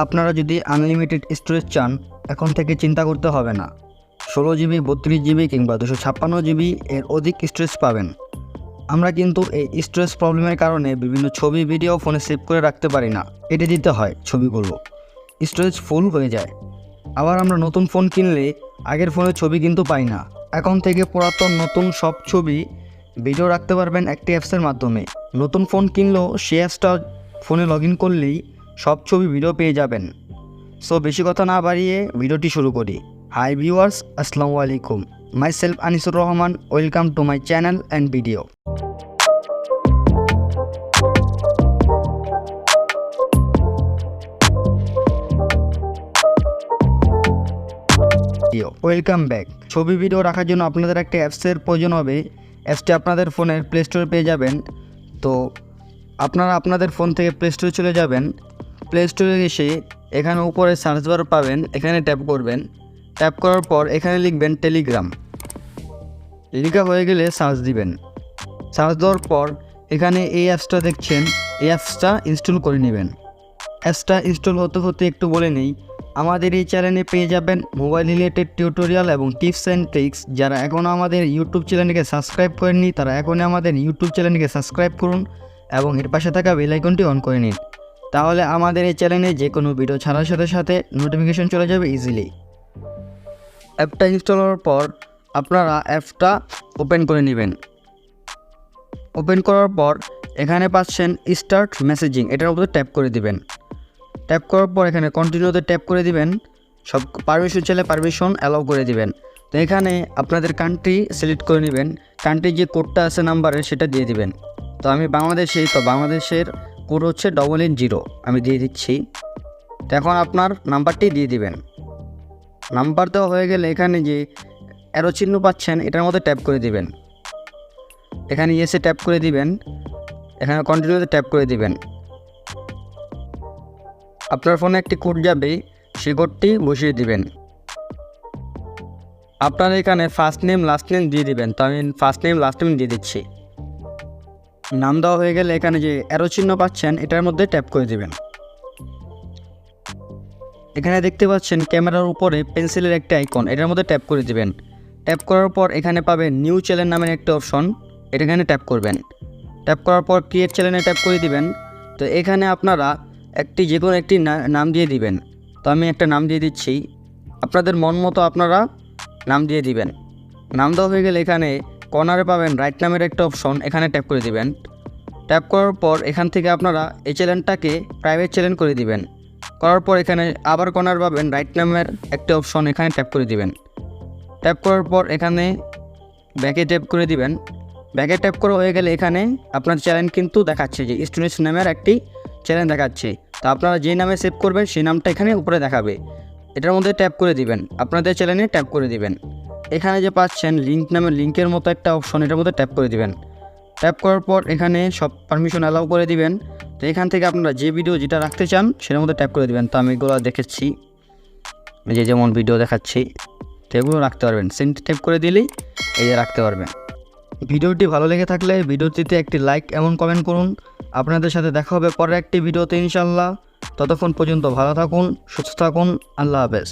আপনারা যদি unlimited storage চান, এখন থেকে চিন্তা করতে হবে না। 16 জিবি, 32 জিবি কিংবা 256 জিবি এর অধিক স্টোরেজ পাবেন। আমরা কিন্তু এই স্টোরেজ প্রবলেমের কারণে বিভিন্ন ছবি ভিডিও ফোনে সেভ করে রাখতে পারি না, কেটে দিতে হয় ছবিগুলো, স্টোরেজ ফুল হয়ে যায়। আবার আমরা নতুন ফোন কিনলে আগের ফোনের ছবি কিন্তু পাই না। এখন থেকে পুরাতন নতুন সব ছবি ভিডিও রাখতে পারবেন একটি অ্যাপসের মাধ্যমে। নতুন ফোন কিনলেও সেই অ্যাপসটা ফোনে লগ ইন করলেই সব ছবি ভিডিও পেয়ে যাবেন। সো বেশি কথা না বাড়িয়ে ভিডিওটি শুরু করি। হাই ভিউয়ার্স, আসসালামু আলাইকুম। Myself Anisur Rahman, welcome to my channel and video. Welcome back. ছবি ভিডিও রাখার জন্য আপনাদের একটা অ্যাপসের প্রয়োজন হবে। অ্যাপসটি আপনাদের ফোনের প্লে স্টোরে পেয়ে যাবেন। তো আপনারা আপনাদের ফোন থেকে প্লে স্টোরে চলে যাবেন। প্লে স্টোরে এসে এখানে উপরে সার্চ বার পাবেন, এখানে ট্যাপ করবেন। ট্যাপ করার পর এখানে লিখবেন টেলিগ্রাম। লেখা হয়ে গেলে সার্চ দিবেন। সার্চ দেওয়ার পর এখানে এই অ্যাপসটা দেখছেন, এই অ্যাপসটা ইনস্টল করে নেবেন। অ্যাপসটা ইনস্টল হতে হতে একটু বলে নেই, আমাদের এই চ্যানেলে পেয়ে যাবেন মোবাইল রিলেটেড টিউটোরিয়াল এবং টিপস অ্যান্ড ট্রিক্স। যারা এখনও আমাদের ইউটিউব চ্যানেলটিকে সাবস্ক্রাইব করেননি, তারা এখনই আমাদের ইউটিউব চ্যানেলটিকে সাবস্ক্রাইব করুন এবং এর পাশে থাকা বেল আইকনটি অন করে নিন। তাহলে আমাদের এই চ্যানেলে যে কোনো ভিডিও ছাড়ার সাথে সাথে নোটিফিকেশন চলে যাবে ইজিলি। অ্যাপটা ইনস্টল হওয়ার পর আপনারা অ্যাপটা ওপেন করে নেবেন। ওপেন করার পর এখানে পাচ্ছেন স্টার্ট মেসেজিং, এটার উপরে ট্যাপ করে দিবেন। ট্যাপ করার পর এখানে কন্টিনিউতে ট্যাপ করে দিবেন। সব পারমিশন চাইলে পারমিশন অ্যালাউ করে দিবেন। তো এখানে আপনাদের কান্ট্রি সিলেক্ট করে নেবেন। কান্ট্রির যে কোডটা আছে নাম্বারের, সেটা দিয়ে দিবেন। তো আমি বাংলাদেশেই, তো বাংলাদেশের কোড হচ্ছে 880, আমি দিয়ে দিচ্ছি। তো এখন আপনার নাম্বারটি দিয়ে দিবেন। নাম্বার দেওয়া হয়ে গেলে এখানে যে অ্যারো চিহ্ন পাচ্ছেন, এটার মধ্যে ট্যাপ করে দিবেন। এখানে ইয়েসে ট্যাপ করে দিবেন। এখানে কন্টিনিউতে ট্যাপ করে দিবেন। আপনার ফোনে একটি কোড যাবে, সেই কোডটি বসিয়ে দিবেন। আপনার এখানে ফার্স্ট নেম লাস্ট নেম দিয়ে দিবেন। তো আমি ফার্স্ট নেম লাস্ট নেম দিয়ে দিচ্ছি। নাম দেওয়া হয়ে গেলে এখানে যে অ্যারো চিহ্ন পাচ্ছেন, এটার মধ্যে ট্যাপ করে দিবেন। এখানে দেখতে পাচ্ছেন ক্যামেরার উপরে পেন্সিলের একটা আইকন, এটার মধ্যে ট্যাপ করে দিবেন। ট্যাপ করার পর এখানে পাবেন নিউ চ্যানেল নামের একটা অপশন, এটা এখানে ট্যাপ করবেন। ট্যাপ করার পর ক্রিয়েট চ্যানেলে ট্যাপ করে দিবেন। তো এখানে আপনারা যে কোনো একটি নাম দিয়ে দিবেন। তো আমি একটা নাম দিয়ে দিচ্ছি। আপনাদের মন মতো আপনারা নাম দিয়ে দিবেন। নাম দেওয়া হয়ে গেলে এখানে কর্নারে পাবেন রাইট নামের একটা অপশন, এখানে ট্যাপ করে দিবেন। ট্যাপ করার পর এখান থেকে আপনারা এই চ্যানেলটাকে প্রাইভেট চ্যানেল করে দিবেন। করার পর এখানে আবার কর্নার পাবেন রাইট নামের একটা অপশন, এখানে ট্যাপ করে দিবেন। ট্যাপ করার পর এখানে ব্যাকে ট্যাপ করে দিবেন। ব্যাকে ট্যাপ করা হয়ে গেলে এখানে আপনার চ্যানেল কিন্তু দেখাচ্ছে যে স্টুডেন্টস নামের একটি চ্যানেল দেখাচ্ছে। তো আপনারা যে নামে সেভ করবেন সেই নামটা এখানে উপরে দেখাবে, এটার মধ্যে ট্যাপ করে দিবেন। আপনাদের চ্যানেলে ট্যাপ করে দিবেন। এখানে যে পাচ্ছেন লিঙ্ক নামের লিঙ্কের মতো একটা অপশন, এটার মধ্যে ট্যাপ করে দিবেন। ট্যাপ করার পর এখানে সব পারমিশন অ্যালাউ করে দিবেন। তো এখান থেকে আপনারা যে ভিডিও যেটা রাখতে চান সেটার মধ্যে ট্যাপ করে দিবেন। তো আমি এগুলো দেখেছি, যেমন ভিডিও দেখাচ্ছি, তো এগুলো রাখতে পারবেন। সেন্ড ট্যাপ করে দিলেই এই যে রাখতে পারবেন। ভিডিওটি ভালো লেগে থাকলে ভিডিওটিতে একটি লাইক এবং কমেন্ট করুন। আপনাদের সাথে দেখা হবে পরের একটি ভিডিওতে ইনশাল্লাহ। ততক্ষণ পর্যন্ত ভালো থাকুন, সুস্থ থাকুন। আল্লাহ হাফেজ।